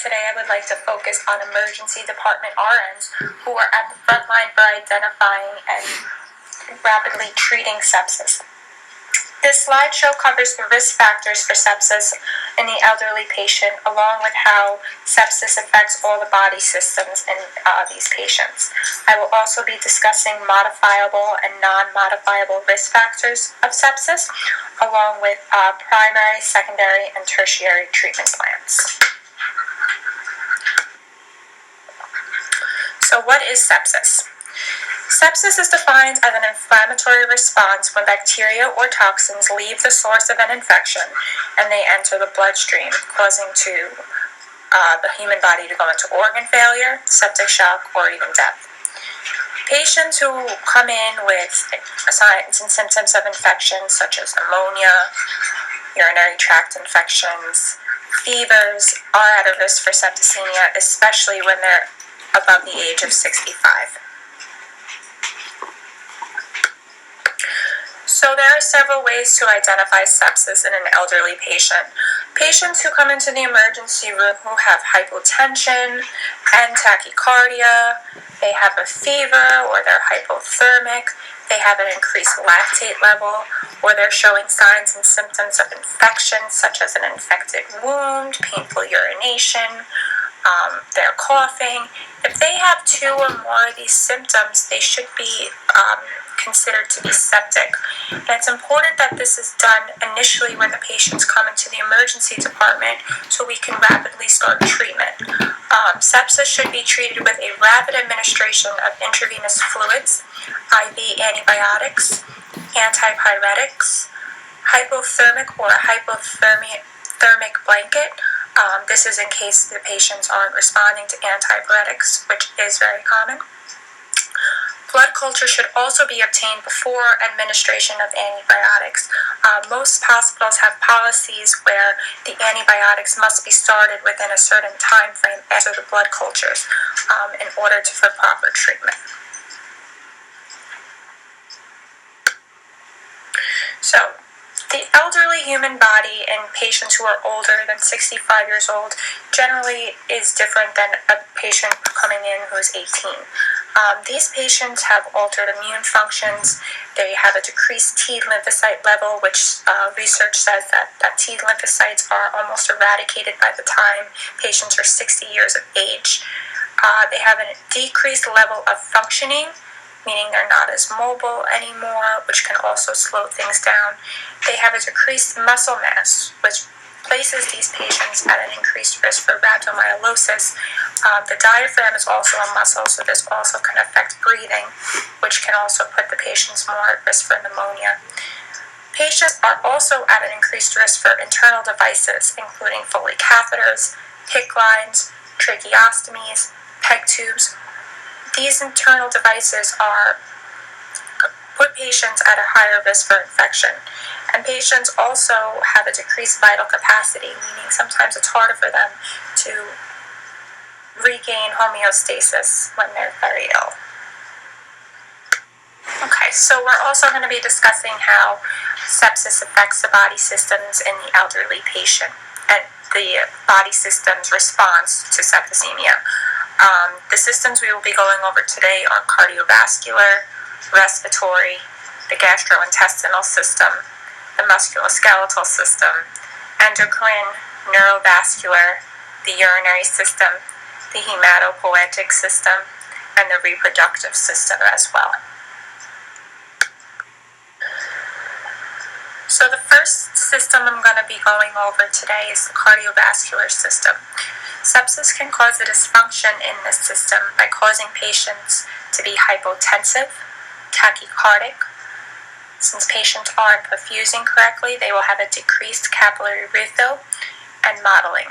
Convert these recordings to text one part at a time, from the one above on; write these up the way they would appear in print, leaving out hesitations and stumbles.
today I would like to focus on emergency department RNs who are at the front line for identifying and rapidly treating sepsis. This slideshow covers the risk factors for sepsis in the elderly patient, along with how sepsis affects all the body systems in these patients. I will also be discussing modifiable and non-modifiable risk factors of sepsis, along with primary, secondary, and tertiary treatment plans. So what is sepsis? Sepsis is defined as an inflammatory response when bacteria or toxins leave the source of an infection and they enter the bloodstream, causing the human body to go into organ failure, septic shock, or even death. Patients who come in with signs and symptoms of infection, such as pneumonia, urinary tract infections, fevers, are at a risk for septicemia, especially when they're above the age of 65. So there are several ways to identify sepsis in an elderly patient. Patients who come into the emergency room who have hypotension and tachycardia, they have a fever or they're hypothermic, they have an increased lactate level, or they're showing signs and symptoms of infection such as an infected wound, painful urination, they're coughing. If they have two or more of these symptoms, they should be considered to be septic. And it's important that this is done initially when the patients come into the emergency department so we can rapidly start treatment. Sepsis should be treated with a rapid administration of intravenous fluids, IV antibiotics, antipyretics, hypothermic or a hypothermic blanket. This is in case the patients aren't responding to antipyretics, which is very common. Blood culture should also be obtained before administration of antibiotics. Most hospitals have policies where the antibiotics must be started within a certain time frame after the blood cultures in order for proper treatment. So, the elderly human body in patients who are older than 65 years old generally is different than a patient coming in who's 18. These patients have altered immune functions. They have a decreased T lymphocyte level, which research says that T lymphocytes are almost eradicated by the time patients are 60 years of age. They have a decreased level of functioning, meaning they're not as mobile anymore, which can also slow things down. They have a decreased muscle mass, which places these patients at an increased risk for rhabdomyolysis. The diaphragm is also a muscle, so this also can affect breathing, which can also put the patients more at risk for pneumonia. Patients are also at an increased risk for internal devices, including Foley catheters, PICC lines, tracheostomies, PEG tubes. These internal devices put patients at a higher risk for infection. And patients also have a decreased vital capacity, meaning sometimes it's harder for them to regain homeostasis when they're very ill. Okay, so we're also going to be discussing how sepsis affects the body systems in the elderly patient and the body system's response to septicemia. The systems we will be going over today are cardiovascular, respiratory, the gastrointestinal system, the musculoskeletal system, endocrine, neurovascular, the urinary system, the hematopoietic system, and the reproductive system as well. So the first system I'm going to be going over today is the cardiovascular system. Sepsis can cause a dysfunction in this system by causing patients to be hypotensive, tachycardic. Since patients aren't perfusing correctly, they will have a decreased capillary refill and mottling.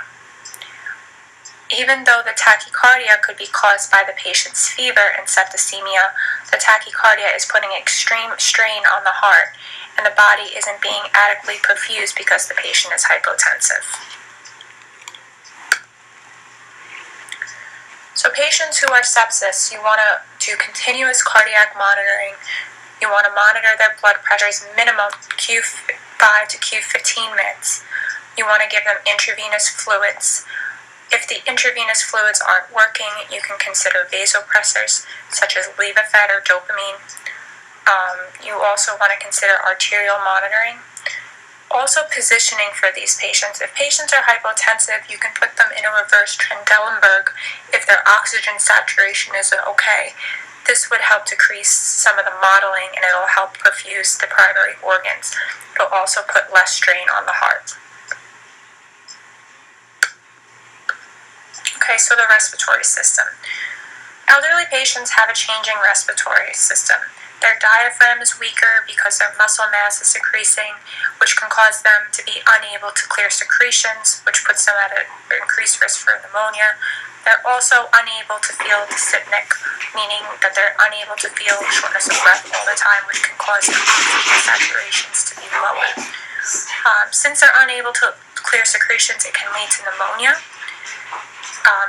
Even though the tachycardia could be caused by the patient's fever and septicemia, the tachycardia is putting extreme strain on the heart, and the body isn't being adequately perfused because the patient is hypotensive. So patients who are sepsis, you want to do continuous cardiac monitoring. You want to monitor their blood pressures minimum Q5 to Q15 minutes. You want to give them intravenous fluids. If the intravenous fluids aren't working, you can consider vasopressors such as Levophed or dopamine. You also want to consider arterial monitoring. Also positioning for these patients. If patients are hypotensive, you can put them in a reverse Trendelenburg if their oxygen saturation isn't okay. This would help decrease some of the mottling, and it'll help perfuse the primary organs. It'll also put less strain on the heart. Okay, so the respiratory system. Elderly patients have a changing respiratory system. Their diaphragm is weaker because their muscle mass is decreasing, which can cause them to be unable to clear secretions, which puts them at an increased risk for pneumonia. They're also unable to feel dyspneic, meaning that they're unable to feel shortness of breath all the time, which can cause their oxygen saturations to be lower. Since they're unable to clear secretions, it can lead to pneumonia.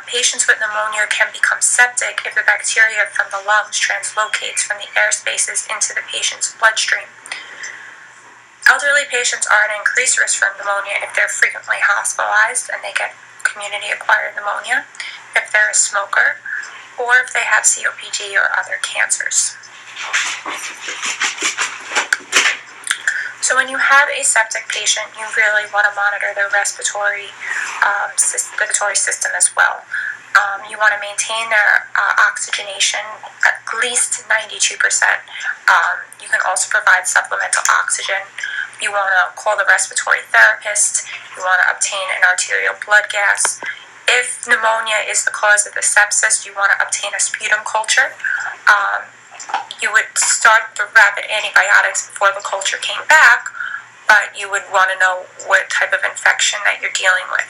Patients with pneumonia can become septic if the bacteria from the lungs translocates from the air spaces into the patient's bloodstream. Elderly patients are at increased risk for pneumonia if they're frequently hospitalized and they get community-acquired pneumonia, if they're a smoker, or if they have COPD or other cancers. So when you have a septic patient, you really want to monitor their respiratory system as well. You want to maintain their oxygenation at least 92%. You can also provide supplemental oxygen. You want to call the respiratory therapist. You want to obtain an arterial blood gas. If pneumonia is the cause of the sepsis, you want to obtain a sputum culture. You would start the rapid antibiotics before the culture came back, but you would want to know what type of infection that you're dealing with.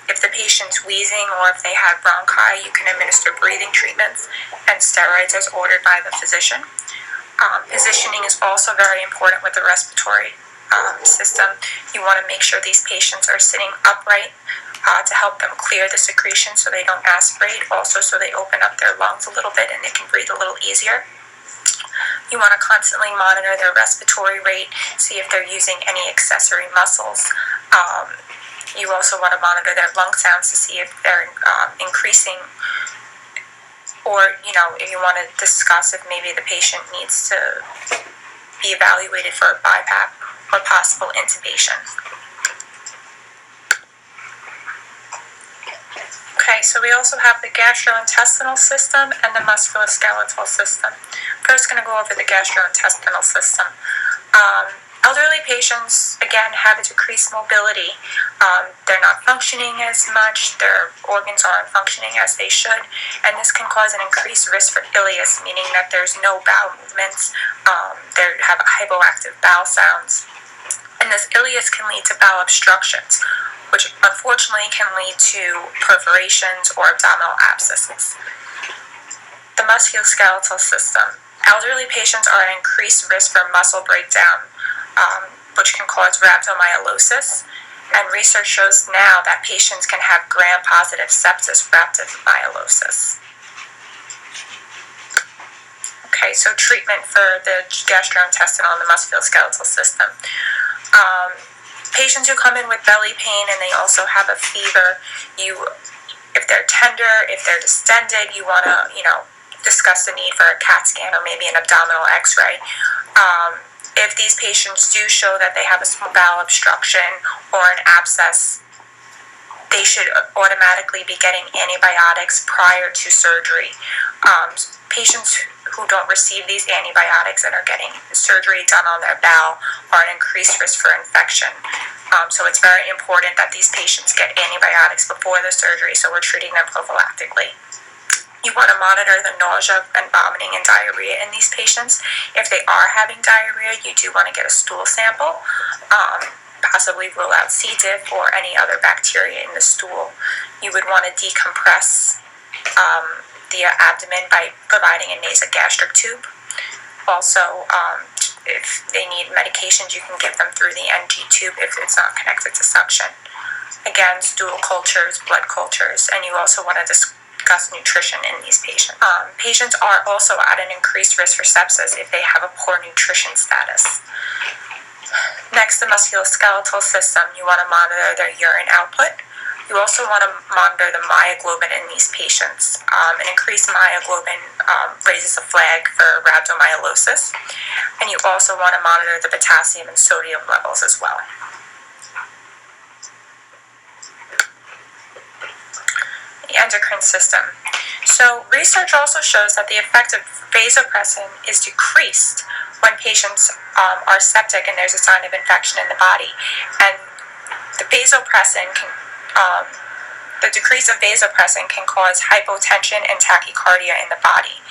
If the patient's wheezing or if they have bronchi, you can administer breathing treatments and steroids as ordered by the physician. Positioning is also very important with the respiratory system. You want to make sure these patients are sitting upright to help them clear the secretion so they don't aspirate, also so they open up their lungs a little bit and they can breathe a little easier. You want to constantly monitor their respiratory rate, see if they're using any accessory muscles. You also want to monitor their lung sounds to see if they're increasing, or if you want to discuss if maybe the patient needs to be evaluated for a BiPAP or possible intubation. Okay, so we also have the gastrointestinal system and the musculoskeletal system. First, going to go over the gastrointestinal system. Elderly patients, again, have a decreased mobility. They're not functioning as much. Their organs aren't functioning as they should. And this can cause an increased risk for ileus, meaning that there's no bowel movements. They have hypoactive bowel sounds. And this ileus can lead to bowel obstructions, which unfortunately can lead to perforations or abdominal abscesses. The musculoskeletal system. Elderly patients are at increased risk for muscle breakdown, which can cause rhabdomyolysis. And research shows now that patients can have gram-positive sepsis rhabdomyolysis. Okay, so treatment for the gastrointestinal and the musculoskeletal system. Patients who come in with belly pain and they also have a fever, if they're tender, if they're distended, you want to, discuss the need for a CAT scan or maybe an abdominal x-ray. If these patients do show that they have a small bowel obstruction or an abscess, they should automatically be getting antibiotics prior to surgery. Patients who don't receive these antibiotics and are getting surgery done on their bowel are at increased risk for infection. So it's very important that these patients get antibiotics before the surgery, so we're treating them prophylactically. You want to monitor the nausea and vomiting and diarrhea in these patients. If they are having diarrhea, you do want to get a stool sample, possibly rule out C. diff or any other bacteria in the stool. You would want to decompress the abdomen by providing a nasogastric tube. Also, if they need medications, you can give them through the NG tube if it's not connected to suction. Again, stool cultures, blood cultures, and you also want to discuss nutrition in these patients. Patients are also at an increased risk for sepsis if they have a poor nutrition status. Next, the musculoskeletal system. You want to monitor their urine output. You also want to monitor the myoglobin in these patients. An increased myoglobin raises a flag for rhabdomyolysis, and you also want to monitor the potassium and sodium levels as well. The endocrine system. So research also shows that the effect of vasopressin is decreased when patients are septic and there's a sign of infection in the body. And the decrease of vasopressin can cause hypotension and tachycardia in the body.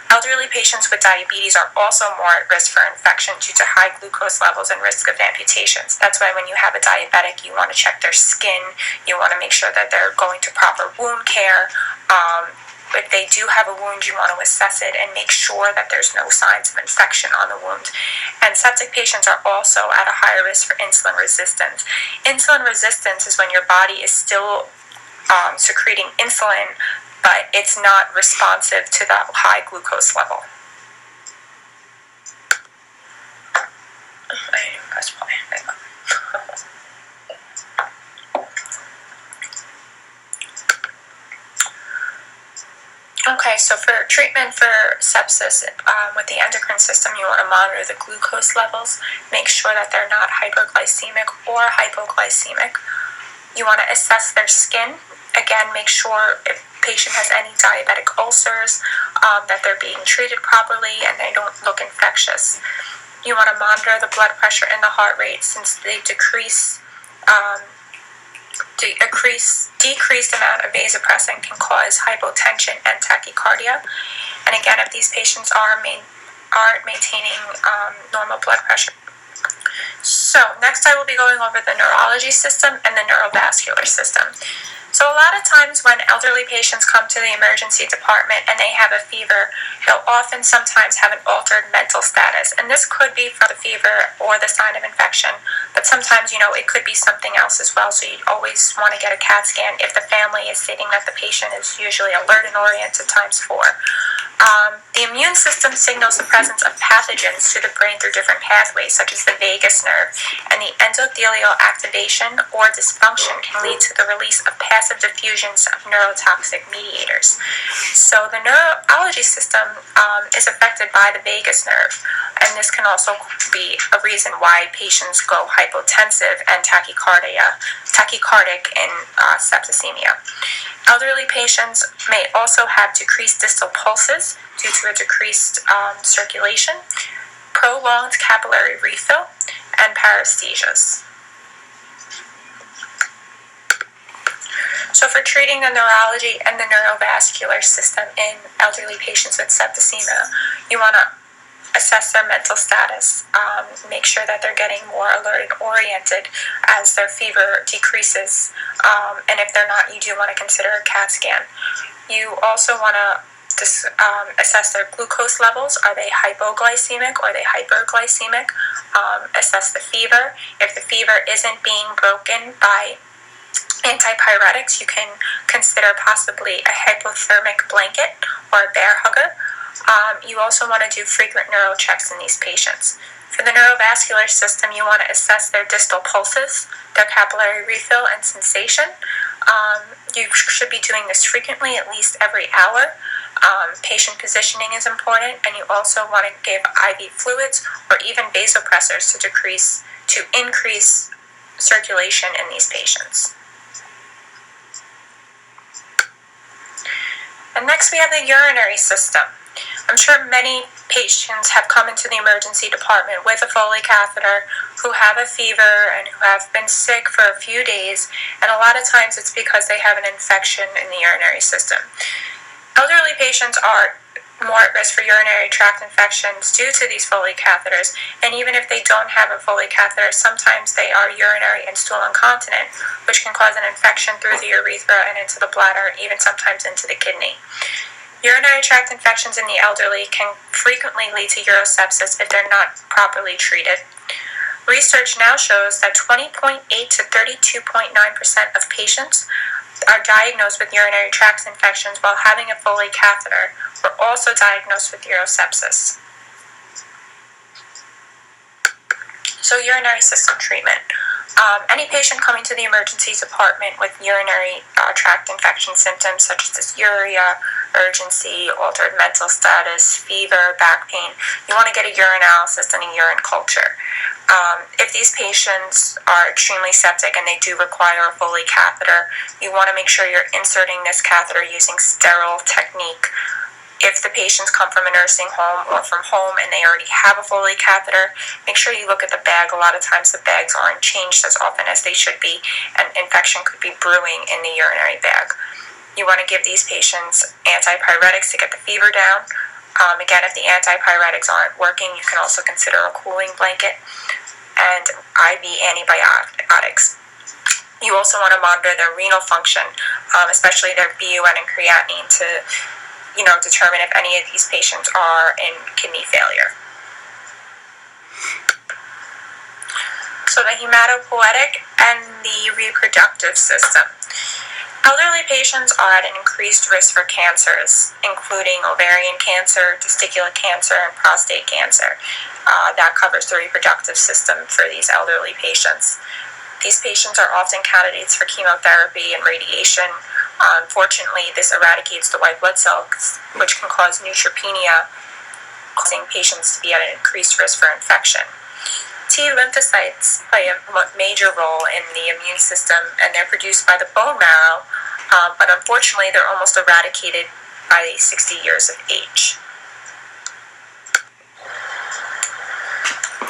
Elderly patients with diabetes are also more at risk for infection due to high glucose levels and risk of amputations. That's why when you have a diabetic, you want to check their skin. You want to make sure that they're going to proper wound care. If they do have a wound, you want to assess it and make sure that there's no signs of infection on the wound. And septic patients are also at a higher risk for insulin resistance. Insulin resistance is when your body is still secreting insulin, but it's not responsive to the high glucose level. I didn't press play. Okay, so for treatment for sepsis with the endocrine system, you want to monitor the glucose levels, make sure that they're not hyperglycemic or hypoglycemic. You want to assess their skin. Again, make sure if the patient has any diabetic ulcers, that they're being treated properly and they don't look infectious. You want to monitor the blood pressure and the heart rate since they decreased amount of vasopressin can cause hypotension and tachycardia. And again, if these patients aren't maintaining normal blood pressure. So next I will be going over the neurology system and the neurovascular system. So a lot of times when elderly patients come to the emergency department and they have a fever, they'll often sometimes have an altered mental status. And this could be from the fever or the sign of infection, but sometimes, it could be something else as well. So you always want to get a CAT scan if the family is stating that the patient is usually alert and oriented ×4. The immune system signals the presence of pathogens to the brain through different pathways, such as the vagus nerve, and the endothelial activation or dysfunction can lead to the release of passive diffusions of neurotoxic mediators. So the neurology system is affected by the vagus nerve, and this can also be a reason why patients go hypotensive and tachycardic in septicemia. Elderly patients may also have decreased distal pulses due to a decreased circulation, prolonged capillary refill, and paresthesias. So for treating the neurology and the neurovascular system in elderly patients with septicemia, you want to assess their mental status, make sure that they're getting more alert and oriented as their fever decreases, and if they're not, you do want to consider a CAT scan. You also want to assess their glucose levels. Are they hypoglycemic or are they hyperglycemic? Assess the fever. If the fever isn't being broken by antipyretics, you can consider possibly a hypothermic blanket or a bear hugger. You also want to do frequent neuro checks in these patients. For the neurovascular system, you want to assess their distal pulses, their capillary refill, and sensation. You should be doing this frequently, at least every hour. Patient positioning is important, and you also want to give IV fluids or even vasopressors to increase circulation in these patients. And next we have the urinary system. I'm sure many patients have come into the emergency department with a Foley catheter who have a fever and who have been sick for a few days, and a lot of times it's because they have an infection in the urinary system. Elderly patients are more at risk for urinary tract infections due to these Foley catheters, and even if they don't have a Foley catheter, sometimes they are urinary and stool incontinent, which can cause an infection through the urethra and into the bladder, and even sometimes into the kidney. Urinary tract infections in the elderly can frequently lead to urosepsis if they're not properly treated. Research now shows that 20.8 to 32.9% of patients are diagnosed with urinary tract infections while having a Foley catheter were also diagnosed with urosepsis. So urinary system treatment. Any patient coming to the emergency department with urinary tract infection symptoms such as dysuria, urgency, altered mental status, fever, back pain, you want to get a urinalysis and a urine culture. If these patients are extremely septic and they do require a Foley catheter, you want to make sure you're inserting this catheter using sterile technique. If the patients come from a nursing home or from home and they already have a Foley catheter, make sure you look at the bag. A lot of times the bags aren't changed as often as they should be, and infection could be brewing in the urinary bag. You want to give these patients antipyretics to get the fever down. Again, if the antipyretics aren't working, you can also consider a cooling blanket and IV antibiotics. You also want to monitor their renal function, especially their BUN and creatinine, to determine if any of these patients are in kidney failure. So the hematopoietic and the reproductive system. Elderly patients are at an increased risk for cancers, including ovarian cancer, testicular cancer, and prostate cancer. That covers the reproductive system for these elderly patients. These patients are often candidates for chemotherapy and radiation. Unfortunately, this eradicates the white blood cells, which can cause neutropenia, causing patients to be at an increased risk for infection. T lymphocytes play a major role in the immune system, and they're produced by the bone marrow, but unfortunately they're almost eradicated by 60 years of age.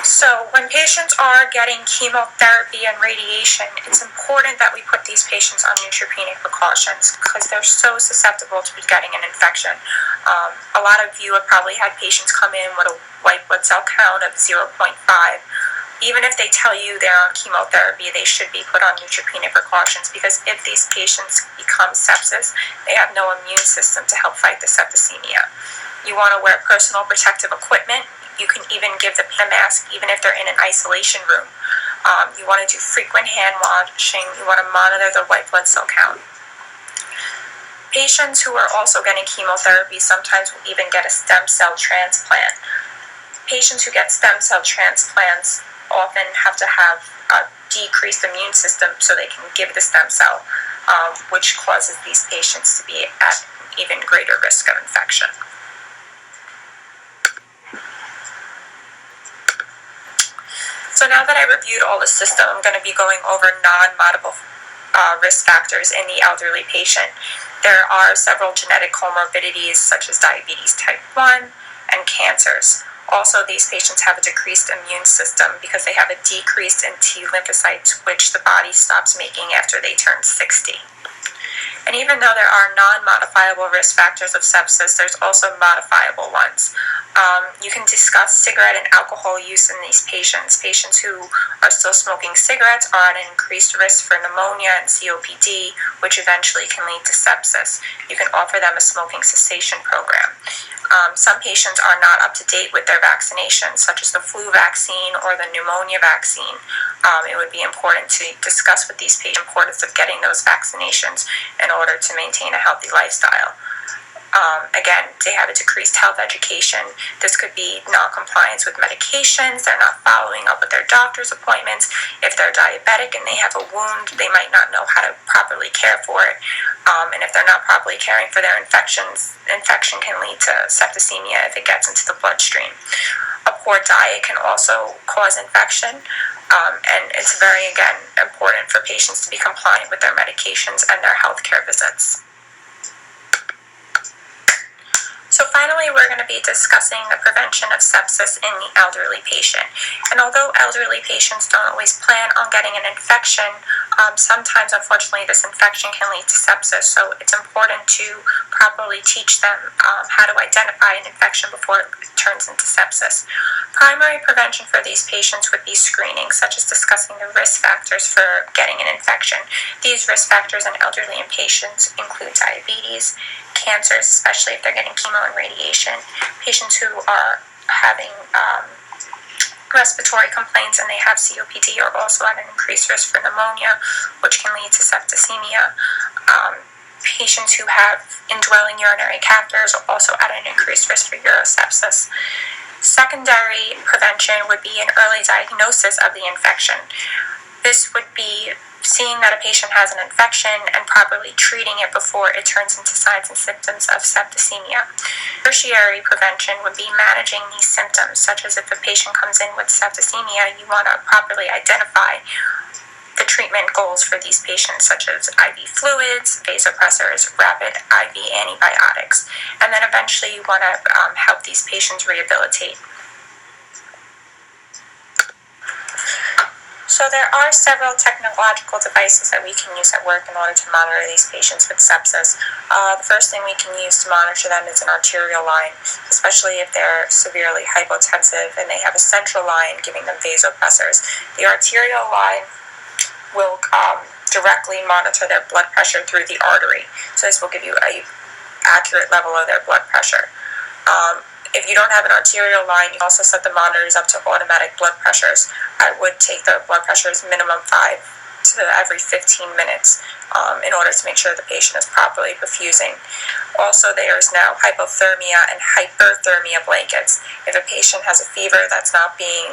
So when patients are getting chemotherapy and radiation, it's important that we put these patients on neutropenic precautions because they're so susceptible to getting an infection. A lot of you have probably had patients come in with a white blood cell count of 0.5. Even if they tell you they're on chemotherapy, they should be put on neutropenic precautions because if these patients become sepsis, they have no immune system to help fight the septicemia. You want to wear personal protective equipment. You can even give the mask even if they're in an isolation room. You want to do frequent hand washing. You want to monitor their white blood cell count. Patients who are also getting chemotherapy sometimes will even get a stem cell transplant. Patients who get stem cell transplants often have to have a decreased immune system so they can give the stem cell, which causes these patients to be at even greater risk of infection. So now that I reviewed all the system, I'm going to be going over non-modifiable risk factors in the elderly patient. There are several genetic comorbidities such as diabetes type 1 and cancers. Also, these patients have a decreased immune system because they have a decrease in T lymphocytes, which the body stops making after they turn 60. And even though there are non-modifiable risk factors of sepsis, there's also modifiable ones. You can discuss cigarette and alcohol use in these patients. Patients who are still smoking cigarettes are at an increased risk for pneumonia and COPD, which eventually can lead to sepsis. You can offer them a smoking cessation program. Some patients are not up to date with their vaccinations, such as the flu vaccine or the pneumonia vaccine. It would be important to discuss with these patients the importance of getting those vaccinations in order to maintain a healthy lifestyle. Again, they have a decreased health education. This could be non-compliance with medications. They're not following up with their doctor's appointments. If they're diabetic and they have a wound, they might not know how to properly care for it. And if they're not properly caring for their infection can lead to septicemia if it gets into the bloodstream. A poor diet can also cause infection. And it's very, again, important for patients to be compliant with their medications and their healthcare visits. So finally, we're going to be discussing the prevention of sepsis in the elderly patient. And although elderly patients don't always plan on getting an infection, sometimes, unfortunately, this infection can lead to sepsis. So it's important to properly teach them how to identify an infection before it turns into sepsis. Primary prevention for these patients would be screening, such as discussing the risk factors for getting an infection. These risk factors in elderly patients include diabetes, cancers, especially if they're getting chemo and radiation, patients who are having respiratory complaints and they have COPD are also at an increased risk for pneumonia, which can lead to septicemia. Patients who have indwelling urinary catheters are also at an increased risk for urosepsis. Secondary prevention would be an early diagnosis of the infection. This would be seeing that a patient has an infection and properly treating it before it turns into signs and symptoms of septicemia. Tertiary prevention would be managing these symptoms, such as if a patient comes in with septicemia, you want to properly identify the treatment goals for these patients, such as IV fluids, vasopressors, rapid IV antibiotics, and then eventually you want to help these patients rehabilitate. So there are several technological devices that we can use at work in order to monitor these patients with sepsis. The first thing we can use to monitor them is an arterial line, especially if they're severely hypotensive and they have a central line giving them vasopressors. The arterial line will directly monitor their blood pressure through the artery. So this will give you an accurate level of their blood pressure. If you don't have an arterial line, you also set the monitors up to automatic blood pressures. I would take the blood pressures minimum 5 to every 15 minutes in order to make sure the patient is properly perfusing. Also, there is now hypothermia and hyperthermia blankets. If a patient has a fever that's not being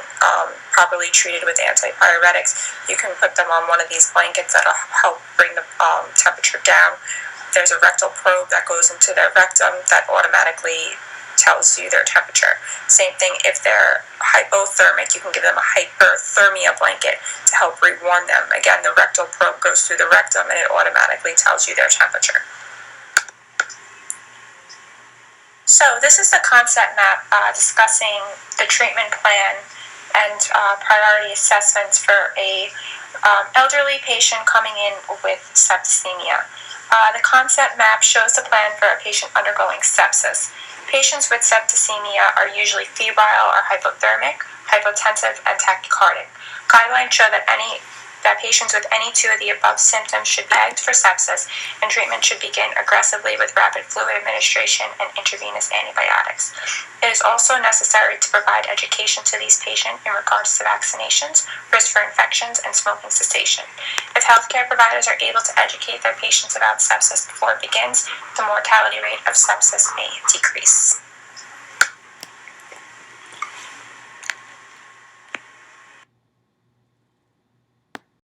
properly treated with antipyretics, you can put them on one of these blankets that'll help bring the temperature down. There's a rectal probe that goes into their rectum that automatically tells you their temperature. Same thing if they're hypothermic, you can give them a hyperthermia blanket to help rewarm them. Again, the rectal probe goes through the rectum and it automatically tells you their temperature. So this is the concept map discussing the treatment plan and priority assessments for a elderly patient coming in with septicemia. The concept map shows the plan for a patient undergoing sepsis. Patients with septicemia are usually febrile or hypothermic, hypotensive, and tachycardic. Guidelines show that patients with any two of the above symptoms should be tagged for sepsis, and treatment should begin aggressively with rapid fluid administration and intravenous antibiotics. It is also necessary to provide education to these patients in regards to vaccinations, risk for infections, and smoking cessation. If healthcare providers are able to educate their patients about sepsis before it begins, the mortality rate of sepsis may decrease.